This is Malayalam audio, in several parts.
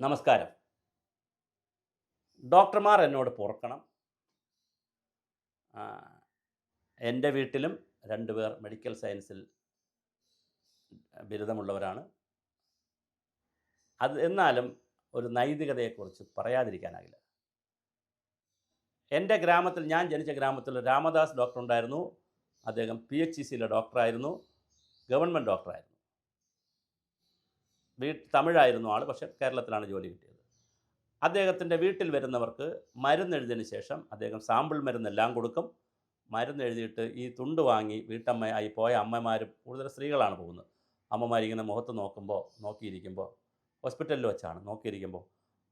നമസ്കാരം. ഡോക്ടർമാർ എന്നോട് പൊറുക്കണം. എൻ്റെ വീട്ടിലും 2 പേർ മെഡിക്കൽ സയൻസിൽ ബിരുദമുള്ളവരാണ്. എന്നാലും ഒരു നൈതികതയെക്കുറിച്ച് പറയാതിരിക്കാനാകില്ല. എൻ്റെ ഗ്രാമത്തിൽ, ഞാൻ ജനിച്ച ഗ്രാമത്തിൽ രാമദാസ് ഡോക്ടർ ഉണ്ടായിരുന്നു. അദ്ദേഹം PHCCയിലെ ഡോക്ടറായിരുന്നു. ഗവൺമെൻറ് ഡോക്ടറായിരുന്നു. തമിഴായിരുന്നു ആൾ, പക്ഷേ കേരളത്തിലാണ് ജോലി കിട്ടിയത്. അദ്ദേഹത്തിൻ്റെ വീട്ടിൽ വരുന്നവർക്ക് മരുന്നെഴുതിയതിന് ശേഷം അദ്ദേഹം സാമ്പിൾ മരുന്നെല്ലാം കൊടുക്കും. മരുന്നെഴുതിയിട്ട് ഈ തുണ്ട് വാങ്ങി വീട്ടമ്മയായി പോയ അമ്മമാരും, കൂടുതൽ സ്ത്രീകളാണ് പോകുന്നത്, അമ്മമാരിങ്ങനെ മുഖത്ത് നോക്കിയിരിക്കുമ്പോൾ, ഹോസ്പിറ്റലിൽ വെച്ചാണ് നോക്കിയിരിക്കുമ്പോൾ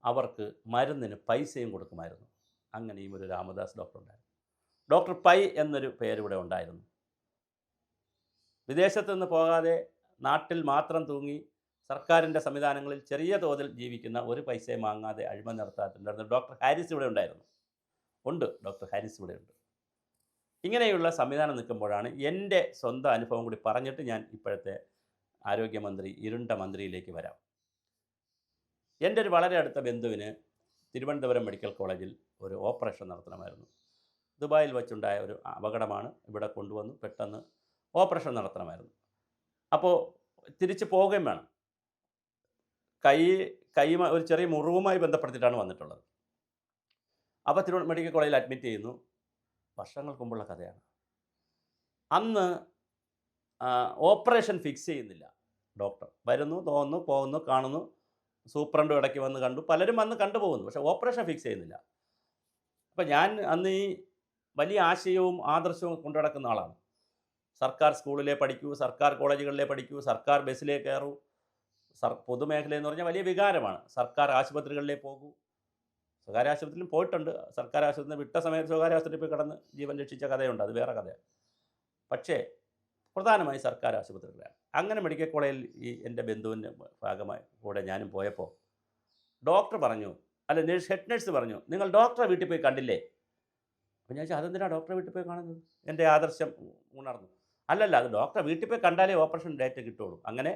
അവർക്ക് മരുന്നിന് പൈസയും കൊടുക്കുമായിരുന്നു. അങ്ങനെയും ഒരു രാമദാസ് ഡോക്ടർ ഉണ്ടായിരുന്നു. ഡോക്ടർ പൈ എന്നൊരു പേരിവിടെ ഉണ്ടായിരുന്നു. വിദേശത്തു നിന്ന് പോകാതെ നാട്ടിൽ മാത്രം തൂങ്ങി സർക്കാരിൻ്റെ സംവിധാനങ്ങളിൽ ചെറിയ തോതിൽ ജീവിക്കുന്ന, ഒരു പൈസയും വാങ്ങാതെ അഴിമതി നടത്താറുണ്ടായിരുന്നു ഡോക്ടർ ഹാരിസ് ഇവിടെ ഉണ്ടായിരുന്നു. ഡോക്ടർ ഹാരിസ് ഇവിടെ ഉണ്ട്. ഇങ്ങനെയുള്ള സംവിധാനം നിൽക്കുമ്പോഴാണ് എൻ്റെ സ്വന്തം അനുഭവം കൂടി പറഞ്ഞിട്ട് ഞാൻ ഇപ്പോഴത്തെ ആരോഗ്യമന്ത്രി, ഇരുണ്ട മന്ത്രിയിലേക്ക് വരാം. എൻ്റെ ഒരു വളരെ അടുത്ത ബന്ധുവിന് തിരുവനന്തപുരം മെഡിക്കൽ കോളേജിൽ ഒരു ഓപ്പറേഷൻ നടത്തണമായിരുന്നു. ദുബായിൽ വച്ചുണ്ടായ ഒരു അപകടമാണ്. ഇവിടെ കൊണ്ടുവന്ന് പെട്ടെന്ന് ഓപ്പറേഷൻ നടത്തണമായിരുന്നു. അപ്പോൾ തിരിച്ച് പോവുകയും വേണം. കൈ ഒരു ചെറിയ മുറിവുമായി ബന്ധപ്പെടുത്തിയിട്ടാണ് വന്നിട്ടുള്ളത്. അപ്പോൾ തിരുവനന്തപുരം മെഡിക്കൽ കോളേജിൽ അഡ്മിറ്റ് ചെയ്യുന്നു. വർഷങ്ങൾക്ക് മുമ്പുള്ള കഥയാണ്. അന്ന് ഓപ്പറേഷൻ ഫിക്സ് ചെയ്യുന്നില്ല. ഡോക്ടർ വരുന്നു, തോന്നുന്നു, പോകുന്നു, കാണുന്നു. സൂപ്രണ്ടും ഇടയ്ക്ക് വന്ന് കണ്ടു, പലരും വന്ന് കണ്ടുപോകുന്നു. പക്ഷേ ഓപ്പറേഷൻ ഫിക്സ് ചെയ്യുന്നില്ല. അപ്പോൾ ഞാൻ അന്ന് ഈ വലിയ ആശയവും ആദർശവും കൊണ്ടു നടക്കുന്ന ആളാണ്. സർക്കാർ സ്കൂളിലേ പഠിക്കൂ, സർക്കാർ കോളേജുകളിലേ പഠിക്കൂ, സർക്കാർ ബസ്സിലേ കയറൂ. പൊതുമേഖലയെന്ന് പറഞ്ഞാൽ വലിയ വികാരമാണ്. സർക്കാർ ആശുപത്രികളിലേ പോകൂ. സ്വകാര്യ ആശുപത്രിയിലും പോയിട്ടുണ്ട്. സർക്കാർ ആശുപത്രിയിൽ വിട്ട സമയത്ത് സ്വകാര്യ ആശുപത്രിയിൽ പോയി കിടന്ന് ജീവൻ രക്ഷിച്ച കഥയുണ്ട്, അത് വേറെ കഥയാണ്. പക്ഷേ പ്രധാനമായി സർക്കാർ ആശുപത്രികളാണ്. അങ്ങനെ മെഡിക്കൽ കോളേജിൽ ഈ എൻ്റെ ബന്ധുവിൻ്റെ ഭാഗമായി കൂടെ ഞാനും പോയപ്പോൾ ഡോക്ടർ പറഞ്ഞു, ഹെഡ് നഴ്സ് പറഞ്ഞു, നിങ്ങൾ ഡോക്ടറെ വീട്ടിൽ പോയി കണ്ടില്ലേ? അപ്പോൾ ഞാൻ ചോദിച്ചാൽ, അതെന്തിനാണ് ഡോക്ടറെ വീട്ടിൽ പോയി കാണുന്നത്? എൻ്റെ ആദർശം ഉണർന്നു. അല്ലല്ല, അത് ഡോക്ടറെ വീട്ടിൽ പോയി കണ്ടാലേ ഓപ്പറേഷൻ ഡേറ്റ് കിട്ടുള്ളൂ. അങ്ങനെ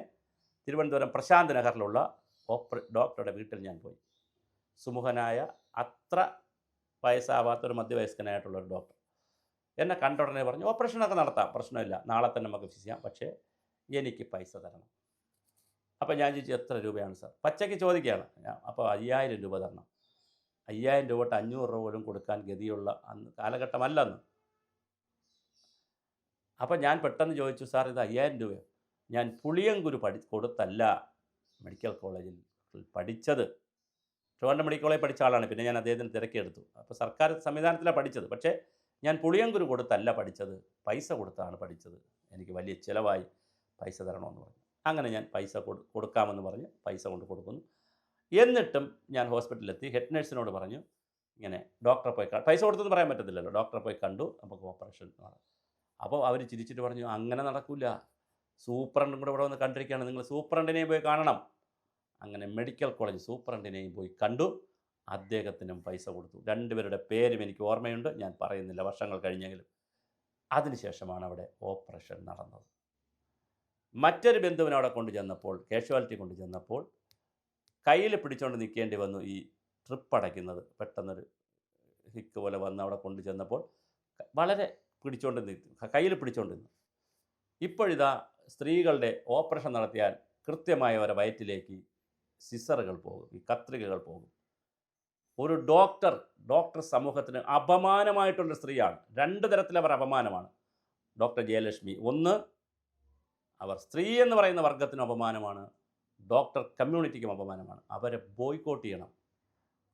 തിരുവനന്തപുരം പ്രശാന്ത് നഗറിലുള്ള ഡോക്ടറുടെ വീട്ടിൽ ഞാൻ പോയി. സുമുഖനായ, അത്ര വയസ്സാവാത്തൊരു മധ്യവയസ്കനായിട്ടുള്ളൊരു ഡോക്ടർ എന്നെ കണ്ട ഉടനെ പറഞ്ഞു, ഓപ്പറേഷനൊക്കെ നടത്താം, പ്രശ്നമില്ല, നാളെ തന്നെ നമുക്ക് ഫിക്സ് ചെയ്യാം, പക്ഷേ എനിക്ക് പൈസ തരണം. അപ്പോൾ ഞാൻ ചോദിച്ചു, എത്ര രൂപയാണ് സാർ? പച്ചയ്ക്ക് ചോദിക്കുകയാണ്. അപ്പോൾ 5000 രൂപ തരണം. 5000 രൂപ തൊട്ട് 500 രൂപ പോലും കൊടുക്കാൻ ഗതിയുള്ള അന്ന് കാലഘട്ടമല്ലെന്ന്. അപ്പോൾ ഞാൻ പെട്ടെന്ന് ചോദിച്ചു, സാർ ഇത് 5000 രൂപയോ? ഞാൻ പുളിയങ്കുരു കൊടുത്തല്ല മെഡിക്കൽ കോളേജിൽ പഠിച്ചത്. ട്രിവാൻഡ്രം മെഡിക്കൽ കോളേജിൽ പഠിച്ച ആളാണ്. പിന്നെ ഞാൻ അദ്ദേഹത്തിന് തിരക്കിയെടുത്തു. അപ്പോൾ സർക്കാർ സംവിധാനത്തിലാണ് പഠിച്ചത്. പക്ഷേ ഞാൻ പുളിയങ്കുരു കൊടുത്തല്ല പഠിച്ചത്, പൈസ കൊടുത്താണ് പഠിച്ചത്. എനിക്ക് വലിയ ചിലവായി, പൈസ തരണമെന്ന് പറഞ്ഞു. അങ്ങനെ ഞാൻ പൈസ കൊടുക്കാമെന്ന് പറഞ്ഞ് പൈസ കൊണ്ട് കൊടുക്കുന്നു. എന്നിട്ടും ഞാൻ ഹോസ്പിറ്റലിലെത്തി. ഹെഡ് നഴ്സിനോട് പറഞ്ഞു, ഇങ്ങനെ ഡോക്ടറെ പോയി പൈസ കൊടുത്തെന്ന് പറയാൻ പറ്റത്തില്ലല്ലോ, ഡോക്ടറെ പോയി കണ്ടു, നമുക്ക് ഓപ്പറേഷൻ നടന്നു. അപ്പോൾ അവർ ചിരിച്ചിട്ട് പറഞ്ഞു, അങ്ങനെ നടക്കില്ല, സൂപ്രണ്ടും കൂടെ ഇവിടെ വന്ന് കണ്ടിരിക്കുകയാണ്, നിങ്ങൾ സൂപ്രണ്ടിനെയും പോയി കാണണം. അങ്ങനെ മെഡിക്കൽ കോളേജ് സൂപ്രണ്ടിനെയും പോയി കണ്ടു. അദ്ദേഹത്തിനും പൈസ കൊടുത്തു. 2 പേരുടെ പേരും എനിക്ക് ഓർമ്മയുണ്ട്, ഞാൻ പറയുന്നില്ല, വർഷങ്ങൾ കഴിഞ്ഞെങ്കിലും. അതിനുശേഷമാണ് അവിടെ ഓപ്പറേഷൻ നടന്നത്. മറ്റൊരു ബന്ധുവിനെ അവിടെ കൊണ്ടുചെന്നപ്പോൾ, കാഷ്വാലിറ്റി കൊണ്ടുചെന്നപ്പോൾ കയ്യിൽ പിടിച്ചുകൊണ്ട് നിൽക്കേണ്ടി വന്നു. ഈ ട്രിപ്പ് അടയ്ക്കുന്നത് പെട്ടെന്നൊരു ഹിക്ക് പോലെ വന്ന് അവിടെ കൊണ്ടുചെന്നപ്പോൾ വളരെ കയ്യിൽ പിടിച്ചുകൊണ്ട് നിന്നു. ഇപ്പോഴിതാ സ്ത്രീകളുടെ ഓപ്പറേഷൻ നടത്തിയാൽ കൃത്യമായി അവരെ വയറ്റിലേക്ക് സിസറുകൾ പോകും, ഈ കത്രികകൾ പോകും. ഒരു ഡോക്ടർ സമൂഹത്തിന് അപമാനമായിട്ടുള്ള സ്ത്രീയാണ്. 2 തരത്തിലവർ അപമാനമാണ്. ഡോക്ടർ ജയലക്ഷ്മി, ഒന്ന്, അവർ സ്ത്രീ എന്ന് പറയുന്ന വർഗത്തിന് അപമാനമാണ്, ഡോക്ടർ കമ്മ്യൂണിറ്റിക്കും അപമാനമാണ്. അവരെ ബോയ്ക്കോട്ട് ചെയ്യണം.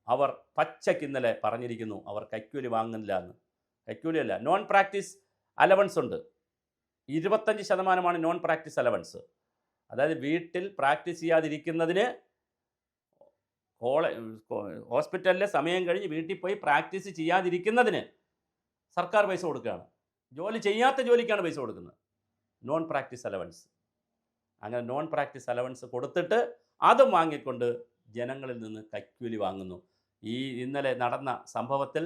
അവർ പച്ചയ്ക്ക് ഇന്നലെ പറഞ്ഞിരിക്കുന്നു, അവർ കൈക്കൂലി വാങ്ങുന്നില്ല എന്ന്. കൈക്കൂലിയല്ല, നോൺ പ്രാക്ടീസ് അലവൻസ് ഉണ്ട്. 25% നോൺ പ്രാക്ടീസ് അലവൻസ്. അതായത് വീട്ടിൽ പ്രാക്ടീസ് ചെയ്യാതിരിക്കുന്നതിന്, ഹോസ്പിറ്റലിലെ സമയം കഴിഞ്ഞ് വീട്ടിൽ പോയി പ്രാക്ടീസ് ചെയ്യാതിരിക്കുന്നതിന് സർക്കാർ പൈസ കൊടുക്കുകയാണ്. ജോലി ചെയ്യാത്ത ജോലിക്കാണ് പൈസ കൊടുക്കുന്നത്, നോൺ പ്രാക്ടീസ് അലവൻസ്. അങ്ങനെ നോൺ പ്രാക്ടീസ് അലവൻസ് കൊടുത്തിട്ട് അതും വാങ്ങിക്കൊണ്ട് ജനങ്ങളിൽ നിന്ന് കൈക്കൂലി വാങ്ങുന്നു. ഈ ഇന്നലെ നടന്ന സംഭവത്തിൽ,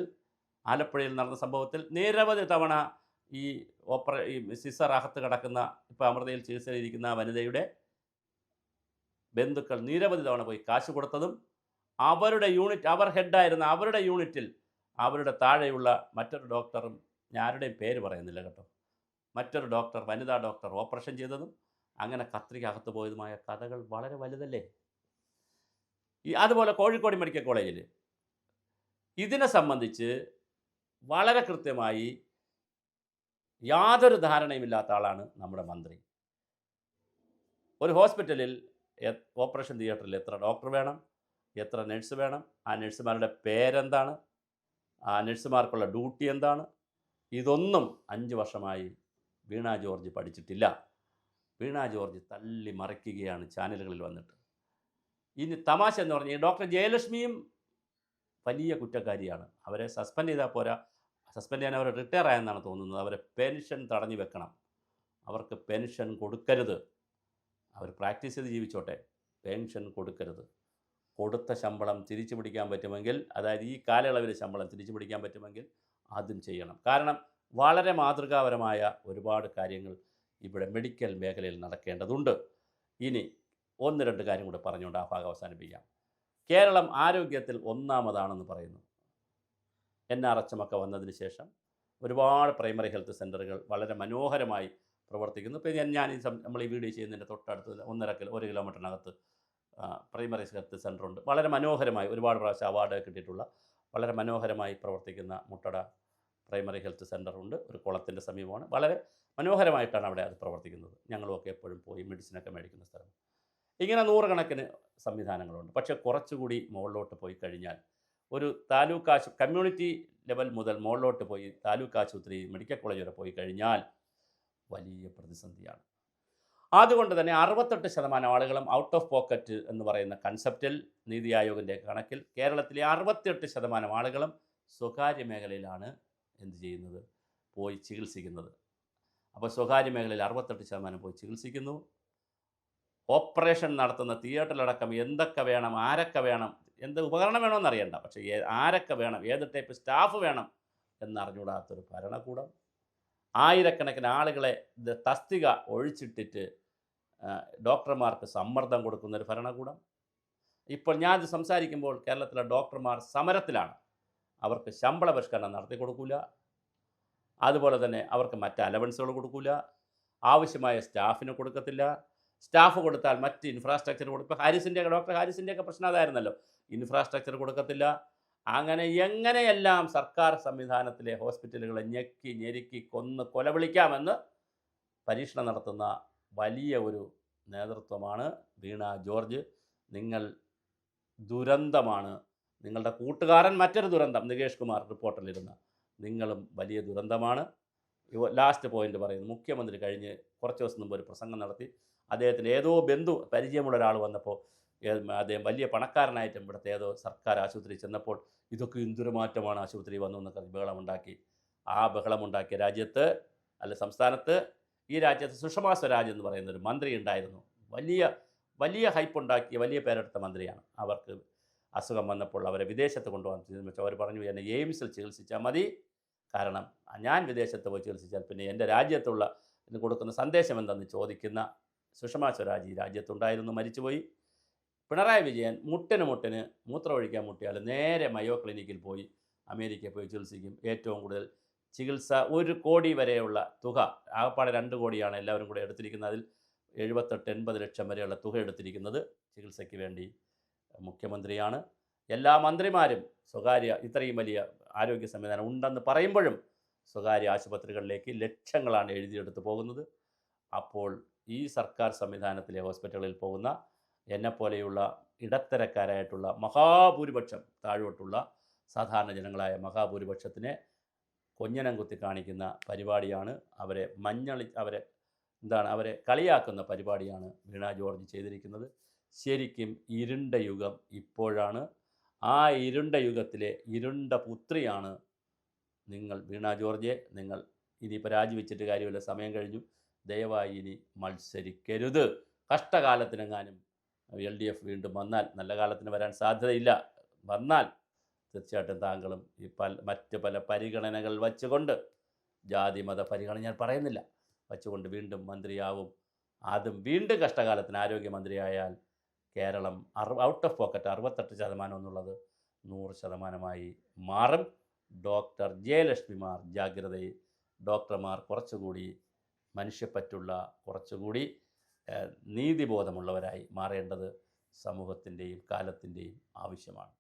ആലപ്പുഴയിൽ നടന്ന സംഭവത്തിൽ നിരവധി തവണ ഈ സിസർ അകത്ത് കിടക്കുന്ന, ഇപ്പോൾ അമൃതയിൽ ചികിത്സയിലിരിക്കുന്ന വനിതയുടെ ബന്ധുക്കൾ നിരവധി തവണ പോയി കാശ് കൊടുത്തതും അവരുടെ യൂണിറ്റ്, അവർ ഹെഡായിരുന്ന അവരുടെ യൂണിറ്റിൽ അവരുടെ താഴെയുള്ള മറ്റൊരു ഡോക്ടറും, ഞാരുടെയും പേര് പറയുന്നില്ല കേട്ടോ, മറ്റൊരു ഡോക്ടർ, വനിതാ ഡോക്ടർ ഓപ്പറേഷൻ ചെയ്തതും അങ്ങനെ കത്രിക അകത്ത് പോയതുമായ കഥകൾ വളരെ വലുതല്ലേ. അതുപോലെ കോഴിക്കോട് മെഡിക്കൽ കോളേജിൽ ഇതിനെ സംബന്ധിച്ച് വളരെ കൃത്യമായി യാതൊരു ധാരണയുമില്ലാത്ത ആളാണ് നമ്മുടെ മന്ത്രി. ഒരു ഹോസ്പിറ്റലിൽ ഓപ്പറേഷൻ തിയേറ്ററിൽ എത്ര ഡോക്ടർ വേണം, എത്ര നഴ്സ് വേണം, ആ നഴ്സുമാരുടെ പേരെന്താണ്, ആ നഴ്സുമാർക്കുള്ള ഡ്യൂട്ടി എന്താണ്, ഇതൊന്നും 5 വർഷമായി വീണ ജോർജ് പഠിച്ചിട്ടില്ല. വീണ ജോർജ് തള്ളി മറിക്കുകയാണ് ചാനലുകളിൽ വന്നിട്ട്. ഇനി തമാശ എന്ന് പറഞ്ഞാൽ ഡോക്ടർ ജയലക്ഷ്മിയും വലിയ കുറ്റക്കാരിയാണ്. അവരെ സസ്പെൻഡ് ചെയ്താൽ പോരാ, സസ്പെൻഡ് ചെയ്യാൻ അവർ റിട്ടയർ ആയെന്നാണ് തോന്നുന്നത്. അവരെ പെൻഷൻ തടഞ്ഞു വെക്കണം, അവർക്ക് പെൻഷൻ കൊടുക്കരുത്. അവർ പ്രാക്ടീസ് ചെയ്ത് ജീവിച്ചോട്ടെ, പെൻഷൻ കൊടുക്കരുത്. കൊടുത്ത ശമ്പളം തിരിച്ചു പിടിക്കാൻ പറ്റുമെങ്കിൽ, അതായത് ഈ കാലയളവിൽ ശമ്പളം തിരിച്ചു പിടിക്കാൻ പറ്റുമെങ്കിൽ അതും ചെയ്യണം. കാരണം വളരെ മാതൃകാപരമായ ഒരുപാട് കാര്യങ്ങൾ ഇവിടെ മെഡിക്കൽ മേഖലയിൽ നടക്കേണ്ടതുണ്ട്. ഇനി 1-2 കാര്യം കൂടെ പറഞ്ഞുകൊണ്ട് ആ ഭാഗം അവസാനിപ്പിക്കാം. കേരളം ആരോഗ്യത്തിൽ ഒന്നാമതാണെന്ന് പറയുന്നു. NRHM ഒക്കെ വന്നതിന് ശേഷം ഒരുപാട് പ്രൈമറി ഹെൽത്ത് സെൻ്ററുകൾ വളരെ മനോഹരമായി പ്രവർത്തിക്കുന്നു. ഇപ്പോൾ നമ്മൾ ഈ വീഡിയോ ചെയ്യുന്നതിൻ്റെ തൊട്ടടുത്ത് 1 കിലോമീറ്ററിനകത്ത് പ്രൈമറി ഹെൽത്ത് സെൻ്ററുണ്ട്. വളരെ മനോഹരമായി ഒരുപാട് പ്രാവശ്യം അവാർഡ് കിട്ടിയിട്ടുള്ള വളരെ മനോഹരമായി പ്രവർത്തിക്കുന്ന മുട്ടട പ്രൈമറി ഹെൽത്ത് സെൻ്ററുണ്ട്. ഒരു കുളത്തിൻ്റെ സമീപമാണ്. വളരെ മനോഹരമായിട്ടാണ് അവിടെ അത് പ്രവർത്തിക്കുന്നത്. ഞങ്ങളുമൊക്കെ എപ്പോഴും പോയി മെഡിസിനൊക്കെ മേടിക്കുന്ന സ്ഥലം. ഇങ്ങനെ 100 കണക്കിന് സംവിധാനങ്ങളുണ്ട്. പക്ഷേ കുറച്ചുകൂടി മുകളിലോട്ട് പോയി കഴിഞ്ഞാൽ ഒരു താലൂക്ക് കമ്മ്യൂണിറ്റി ലെവൽ മുതൽ മുകളിലോട്ട് പോയി താലൂക്ക് ആശുപത്രി, മെഡിക്കൽ കോളേജ് വരെ പോയി കഴിഞ്ഞാൽ വലിയ പ്രതിസന്ധിയാണ്. അതുകൊണ്ട് തന്നെ 68% ആളുകളും ഔട്ട് ഓഫ് പോക്കറ്റ് എന്ന് പറയുന്ന കൺസെപ്റ്റിൽ, നീതി ആയോഗിൻ്റെ കണക്കിൽ കേരളത്തിലെ 68% ആളുകളും സ്വകാര്യ മേഖലയിലാണ് എന്ത് ചെയ്യുന്നത്, പോയി ചികിത്സിക്കുന്നത്. അപ്പോൾ സ്വകാര്യ മേഖലയിൽ 68% പോയി ചികിത്സിക്കുന്നു. ഓപ്പറേഷൻ നടത്തുന്ന തിയേറ്ററിലടക്കം എന്തൊക്കെ വേണം, ആരൊക്കെ വേണം, എന്ത് ഉപകരണം വേണമെന്ന് അറിയണ്ട, പക്ഷേ ആരൊക്കെ വേണം, ഏത് ടൈപ്പ് സ്റ്റാഫ് വേണം എന്നറിഞ്ഞുകൂടാത്തൊരു ഭരണകൂടം, ആയിരക്കണക്കിന് ആളുകളെ തസ്തിക ഒഴിച്ചിട്ടിട്ട് ഡോക്ടർമാർക്ക് സമ്മർദ്ദം കൊടുക്കുന്നൊരു ഭരണകൂടം. ഇപ്പോൾ ഞാനിത് സംസാരിക്കുമ്പോൾ കേരളത്തിലെ ഡോക്ടർമാർ സമരത്തിലാണ്. അവർക്ക് ശമ്പള പരിഷ്കരണം നടത്തി കൊടുക്കില്ല, അതുപോലെ തന്നെ അവർക്ക് മറ്റ് അലവൻസുകൾ കൊടുക്കില്ല, ആവശ്യമായ സ്റ്റാഫിന് കൊടുക്കത്തില്ല. സ്റ്റാഫ് കൊടുത്താൽ മറ്റ് ഇൻഫ്രാസ്ട്രക്ചർ കൊടുക്കും. ഡോക്ടർ ഹാരിസിൻ്റെയൊക്കെ പ്രശ്നം അതായിരുന്നല്ലോ, ഇൻഫ്രാസ്ട്രക്ചർ കൊടുക്കത്തില്ല. അങ്ങനെ എങ്ങനെയെല്ലാം സർക്കാർ സംവിധാനത്തിലെ ഹോസ്പിറ്റലുകളെ ഞെക്കി ഞെരുക്കി കൊലവിളിക്കാമെന്ന് പരീക്ഷണം നടത്തുന്ന വലിയ ഒരു നേതൃത്വമാണ് വീണ ജോർജ്. നിങ്ങൾ ദുരന്തമാണ്. നിങ്ങളുടെ കൂട്ടുകാരൻ മറ്റൊരു ദുരന്തം, നികേഷ് കുമാർ റിപ്പോർട്ടറിലിരുന്ന നിങ്ങളും വലിയ ദുരന്തമാണ്. ലാസ്റ്റ് പോയിന്റ് പറയുന്നു, മുഖ്യമന്ത്രി കഴിഞ്ഞ് കുറച്ച് ദിവസം മുമ്പ് ഒരു പ്രസംഗം നടത്തി. അദ്ദേഹത്തിന് ഏതോ ബന്ധു പരിചയമുള്ള ഒരാൾ വന്നപ്പോൾ അദ്ദേഹം വലിയ പണക്കാരനായിട്ടും ഇവിടുത്തെ ഏതോ സർക്കാർ ആശുപത്രി ചെന്നപ്പോൾ ഇതൊക്കെ എന്തൊരു മാറ്റമാണ് ആശുപത്രി വന്നു എന്നൊക്കെ ബഹളമുണ്ടാക്കി. ആ ബഹളമുണ്ടാക്കിയ രാജ്യത്ത്, അല്ല സംസ്ഥാനത്ത്, ഈ രാജ്യത്ത് സുഷമാ സ്വരാജ് എന്ന് പറയുന്ന ഒരു മന്ത്രി ഉണ്ടായിരുന്നു. വലിയ ഹൈപ്പുണ്ടാക്കിയ വലിയ പേരെടുത്ത മന്ത്രിയാണ്. അവർക്ക് അസുഖം വന്നപ്പോൾ അവരെ വിദേശത്ത് കൊണ്ടുപോകാൻ വെച്ചാൽ അവർ പറഞ്ഞു, എന്നെ എയിംസിൽ ചികിത്സിച്ചാൽ മതി, കാരണം ഞാൻ വിദേശത്ത് പോയി ചികിത്സിച്ചാൽ പിന്നെ എൻ്റെ രാജ്യത്തുള്ള ഇതിന് കൊടുക്കുന്ന സന്ദേശം എന്തെന്ന് ചോദിക്കുന്ന സുഷമാ സ്വരാജ് ഈ രാജ്യത്തുണ്ടായിരുന്നു, മരിച്ചുപോയി. പിണറായി വിജയൻ മുട്ടിന് മൂത്രമൊഴിക്കാൻ മുട്ടിയാൽ നേരെ മയോ ക്ലിനിക്കിൽ പോയി അമേരിക്കയിൽ പോയി ചികിത്സിക്കും. ഏറ്റവും കൂടുതൽ ചികിത്സ 1 കോടി വരെയുള്ള തുക, ആകപ്പാടെ 2 കോടിയാണ് എല്ലാവരും കൂടെ എടുത്തിരിക്കുന്നത്. അതിൽ 78-80 ലക്ഷം വരെയുള്ള തുക എടുത്തിരിക്കുന്നത് ചികിത്സയ്ക്ക് വേണ്ടി മുഖ്യമന്ത്രിയാണ്. എല്ലാ മന്ത്രിമാരും ഇത്രയും വലിയ ആരോഗ്യ സംവിധാനം ഉണ്ടെന്ന് പറയുമ്പോഴും സ്വകാര്യ ആശുപത്രികളിലേക്ക് ലക്ഷങ്ങളാണ് എഴുതിയെടുത്ത് പോകുന്നത്. അപ്പോൾ ഈ സർക്കാർ സംവിധാനത്തിലെ ഹോസ്പിറ്റലുകളിൽ പോകുന്ന എന്നെപ്പോലെയുള്ള ഇടത്തരക്കാരായിട്ടുള്ള മഹാഭൂരിപക്ഷം, താഴോട്ടുള്ള സാധാരണ ജനങ്ങളായ മഹാഭൂരിപക്ഷത്തിനെ കൊഞ്ഞനം കുത്തി കാണിക്കുന്ന പരിപാടിയാണ്, അവരെ കളിയാക്കുന്ന പരിപാടിയാണ് വീണ ജോർജ് ചെയ്തിരിക്കുന്നത്. ശരിക്കും ഇരുണ്ട യുഗം ഇപ്പോഴാണ്. ആ ഇരുണ്ട യുഗത്തിലെ ഇരുണ്ട പുത്രിയാണ് നിങ്ങൾ വീണ ജോർജെ. നിങ്ങൾ ഇനിയിപ്പോൾ രാജിവെച്ചിട്ട് കാര്യമില്ല, സമയം കഴിഞ്ഞു. ദയവായി ഇനി മത്സരിക്കരുത്. കഷ്ടകാലത്തിനെങ്ങാനും LDF വീണ്ടും വന്നാൽ, നല്ല കാലത്തിന് വരാൻ സാധ്യതയില്ല, വന്നാൽ തീർച്ചയായിട്ടും താങ്കളും ഈ മറ്റ് പല പരിഗണനകൾ വച്ചുകൊണ്ട്, ജാതി മത പരിഗണന ഞാൻ പറയുന്നില്ല, വച്ചുകൊണ്ട് വീണ്ടും മന്ത്രിയാവും. അതും വീണ്ടും കഷ്ടകാലത്തിന് ആരോഗ്യമന്ത്രിയായാൽ കേരളം ഔട്ട് ഓഫ് പോക്കറ്റ് 68% എന്നുള്ളത് 100% മാറും. ഡോക്ടർ ജയലക്ഷ്മിമാർ ജാഗ്രതയിൽ, ഡോക്ടർമാർ കുറച്ചുകൂടി മനുഷ്യപ്പറ്റുള്ള, കുറച്ചുകൂടി നീതിബോധമുള്ളവരായി മാറേണ്ടത് സമൂഹത്തിൻ്റെയും കാലത്തിൻ്റെയും ആവശ്യമാണ്.